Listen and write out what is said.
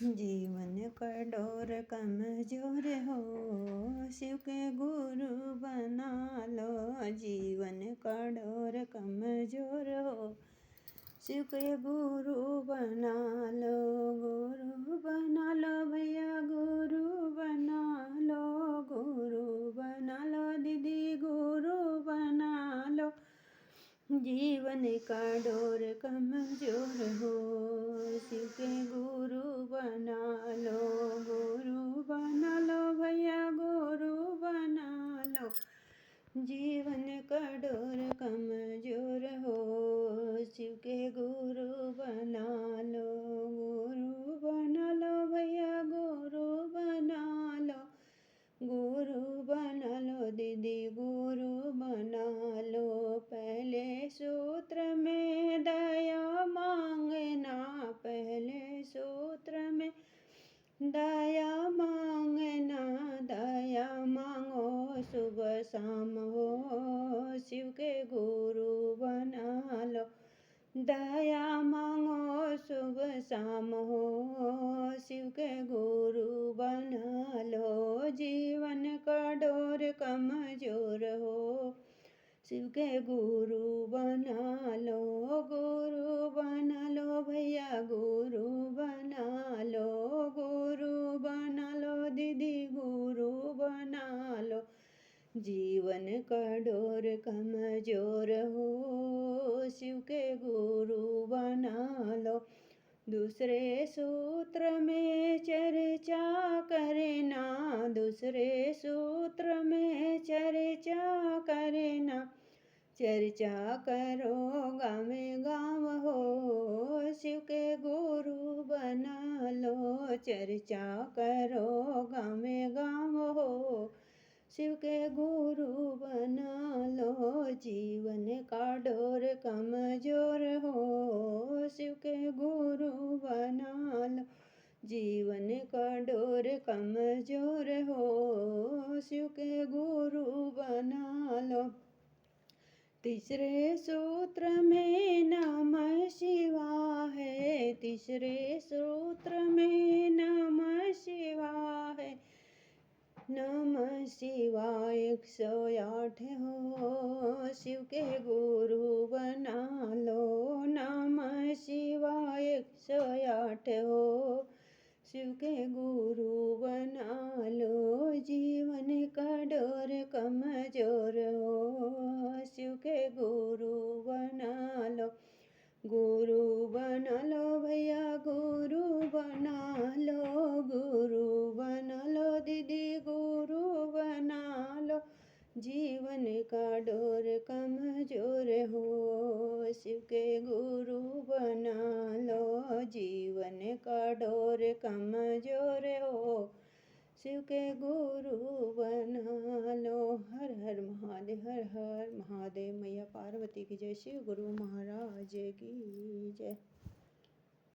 जीवन का डोर कमजोर हो, शिव के गुरु बना लो। जीवन का डोर कमजोर हो, शिव के गुरु बना लो। गुरु बना लो भैया, गुरु बना लो। गुरु बना लो दीदी, गुरु बना लो। जीवन का डोर कमजोर हो, शिव के गुरु बना लो। गुरु बना लो भैया, गुरु बना लो। जीवन का डोर कमजोर हो, शिव के गुरु बना लो। गुरु बना लो भैया, गुरु बना लो। गुरु बना लो दीदी, गुरु बना लो। पहले सूत्र में दया मांगना, पहले सूत्र में दया मांगना। दया मांगो सुबह शाम हो, शिव के गुरु बना लो। दया मांगो सुबह शाम हो, शिव के गुरु बना लो। जीवन का डोर कमजोर हो, शिव के गुरु बना लो। गुरु बना लो भैया, गुरु बना लो। गुरु बना लो दीदी, गुरु बना लो। जीवन का डोर कमजोर हो, शिव के गुरु बना लो। दूसरे सूत्र में चर्चा करना, दूसरे सूत्र में चर्चा करना। चर्चा करो गाँव गाँव हो, शिव के गुरु बना लो। चर्चा करो गाँव गाँव हो, शिव के गुरु बना लो। जीवन का डोर कमजोर हो, शिव के गुरु बना लो। जीवन का डोर कमजोर हो, शिव के गुरु बना लो। तीसरे सूत्र में नमः शिवाय है, तीसरे सूत्र में नमः शिवाय है। नमः शिवाय 108 हो, शिव के गुरु बना लो। नमः शिवाय 108 हो, शिव के गुरु बना लो। जीवन का डोर कमजोर हो, शिव के गुरु बना लो। गुरु बना लो भैया, गुरु बना लो। गुरु बना लो दीदी, गुरु बना लो। जीवन का डोर कमजोर हो, शिव के गुरु बना लो। जीवन का डोर कमजोर हो, शिव के गुरु बना लो। हर हर महादेव, हर हर महादेव। मैया पार्वती की जय, शिव गुरु महाराज की जय।